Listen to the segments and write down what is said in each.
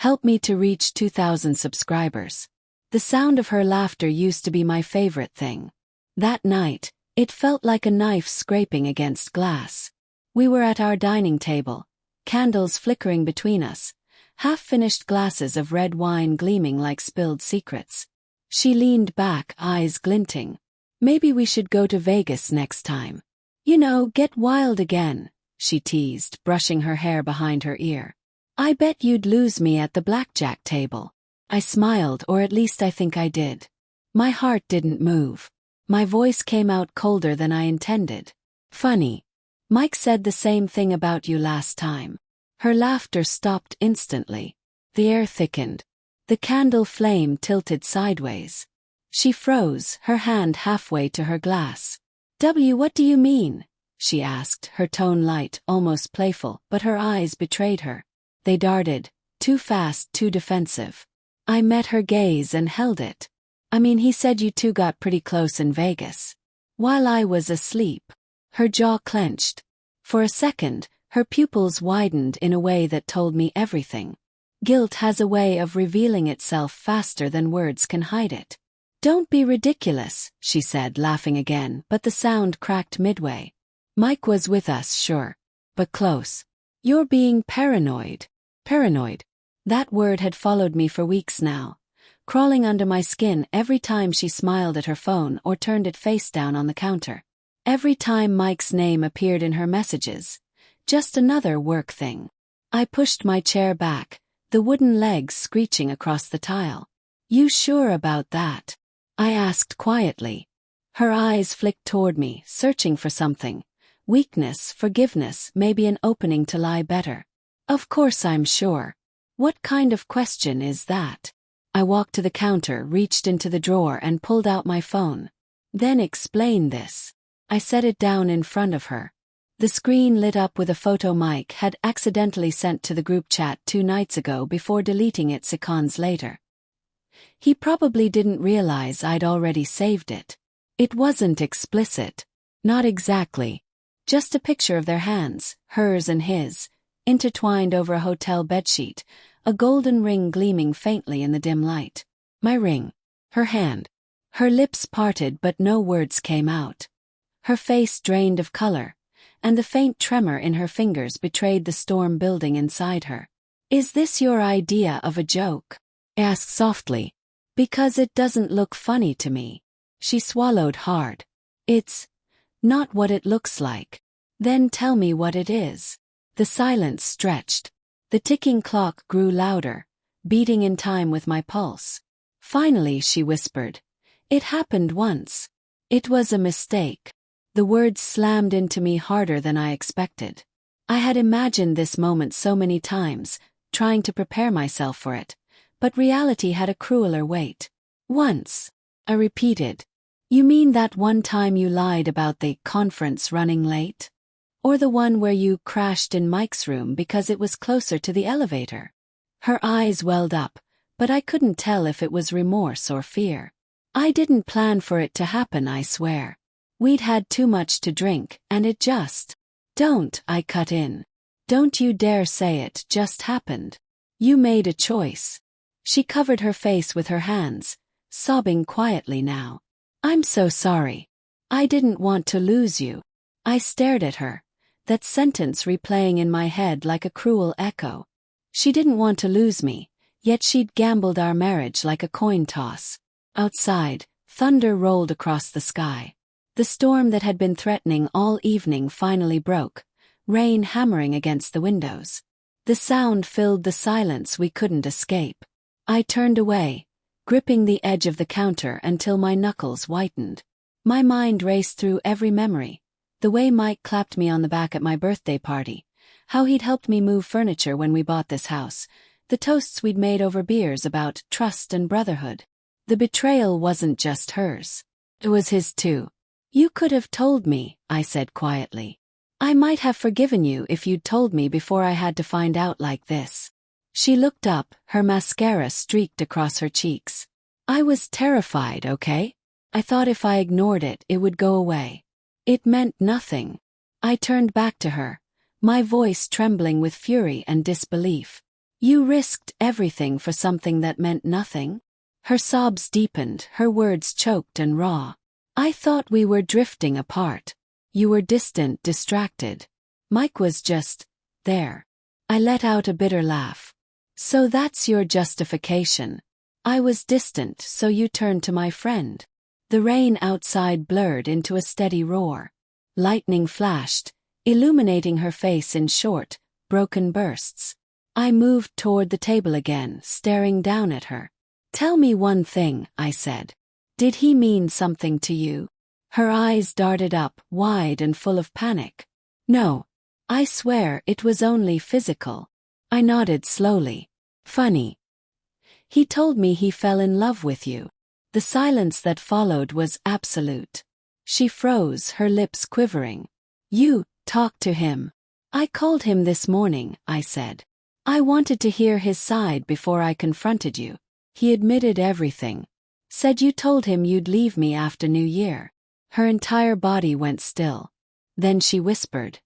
Help me to reach 2,000 subscribers. The sound of her laughter used to be my favorite thing. That night, it felt like a knife scraping against glass. We were at our dining table, candles flickering between us, half-finished glasses of red wine gleaming like spilled secrets. She leaned back, eyes glinting. Maybe we should go to Vegas next time. You know, get wild again, she teased, brushing her hair behind her ear. I bet you'd lose me at the blackjack table. I smiled, or at least I think I did. My heart didn't move. My voice came out colder than I intended. Funny. Mike said the same thing about you last time. Her laughter stopped instantly. The air thickened. The candle flame tilted sideways. She froze, her hand halfway to her glass. What do you mean? She asked, her tone light, almost playful, but her eyes betrayed her. They darted, too fast, too defensive. I met her gaze and held it. I mean, he said you two got pretty close in Vegas. While I was asleep. Her jaw clenched. For a second, her pupils widened in a way that told me everything. Guilt has a way of revealing itself faster than words can hide it. Don't be ridiculous, she said, laughing again, but the sound cracked midway. Mike was with us, sure. But close. You're being paranoid. Paranoid. That word had followed me for weeks now, crawling under my skin every time she smiled at her phone or turned it face down on the counter. Every time Mike's name appeared in her messages. Just another work thing. I pushed my chair back, the wooden legs screeching across the tile. You sure about that? I asked quietly. Her eyes flicked toward me, searching for something. Weakness, forgiveness, maybe an opening to lie better. Of course I'm sure. What kind of question is that? I walked to the counter, reached into the drawer and pulled out my phone. Then explain this. I set it down in front of her. The screen lit up with a photo Mike had accidentally sent to the group chat 2 nights ago before deleting it seconds later. He probably didn't realize I'd already saved it. It wasn't explicit. Not exactly. Just a picture of their hands, hers and his, intertwined over a hotel bedsheet, a golden ring gleaming faintly in the dim light. My ring. Her hand. Her lips parted but no words came out. Her face drained of color, and the faint tremor in her fingers betrayed the storm building inside her. Is this your idea of a joke? I asked softly. Because it doesn't look funny to me. She swallowed hard. It's not what it looks like. Then tell me what it is. The silence stretched. The ticking clock grew louder, beating in time with my pulse. Finally she whispered. It happened once. It was a mistake. The words slammed into me harder than I expected. I had imagined this moment so many times, trying to prepare myself for it, but reality had a crueler weight. Once. I repeated. You mean that one time you lied about the conference running late? Or the one where you crashed in Mike's room because it was closer to the elevator? Her eyes welled up, but I couldn't tell if it was remorse or fear. I didn't plan for it to happen, I swear. We'd had too much to drink, and it just... Don't, I cut in. Don't you dare say it just happened. You made a choice. She covered her face with her hands, sobbing quietly now. I'm so sorry. I didn't want to lose you. I stared at her, that sentence replaying in my head like a cruel echo. She didn't want to lose me, yet she'd gambled our marriage like a coin toss. Outside, thunder rolled across the sky. The storm that had been threatening all evening finally broke, rain hammering against the windows. The sound filled the silence we couldn't escape. I turned away, gripping the edge of the counter until my knuckles whitened. My mind raced through every memory. The way Mike clapped me on the back at my birthday party, how he'd helped me move furniture when we bought this house, the toasts we'd made over beers about trust and brotherhood. The betrayal wasn't just hers. It was his too. You could have told me, I said quietly. I might have forgiven you if you'd told me before I had to find out like this. She looked up, her mascara streaked across her cheeks. I was terrified, okay? I thought if I ignored it, it would go away. It meant nothing. I turned back to her, my voice trembling with fury and disbelief. You risked everything for something that meant nothing? Her sobs deepened, her words choked and raw. I thought we were drifting apart. You were distant, distracted. Mike was just there. I let out a bitter laugh. So that's your justification. I was distant, so you turned to my friend. The rain outside blurred into a steady roar. Lightning flashed, illuminating her face in short, broken bursts. I moved toward the table again, staring down at her. Tell me one thing, I said. Did he mean something to you? Her eyes darted up, wide and full of panic. No. I swear it was only physical. I nodded slowly. Funny. He told me he fell in love with you. The silence that followed was absolute. She froze, her lips quivering. You talked to him. I called him this morning, I said. I wanted to hear his side before I confronted you. He admitted everything. Said you told him you'd leave me after New Year. Her entire body went still. Then she whispered.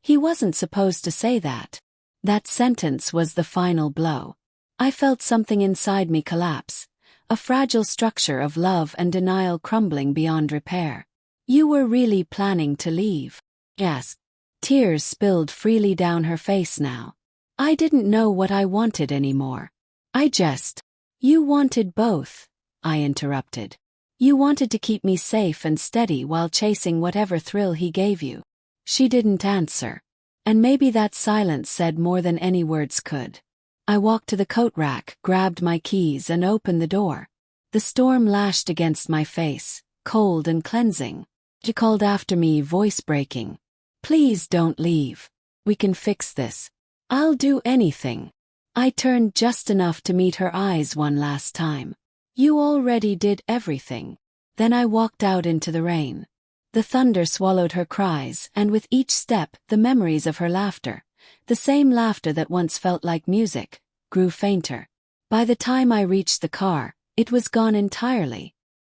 He wasn't supposed to say that. That sentence was the final blow. I felt something inside me collapse, a fragile structure of love and denial crumbling beyond repair. You were really planning to leave? Yes. Tears spilled freely down her face now. I didn't know what I wanted anymore. You wanted both, I interrupted. You wanted to keep me safe and steady while chasing whatever thrill he gave you. She didn't answer. And maybe that silence said more than any words could. I walked to the coat rack, grabbed my keys and opened the door. The storm lashed against my face, cold and cleansing. She called after me, voice breaking. Please don't leave. We can fix this. I'll do anything. I turned just enough to meet her eyes one last time. You already did everything. Then I walked out into the rain. The thunder swallowed her cries, and with each step, the memories of her laughter, the same laughter that once felt like music, grew fainter. By the time I reached the car, it was gone entirely.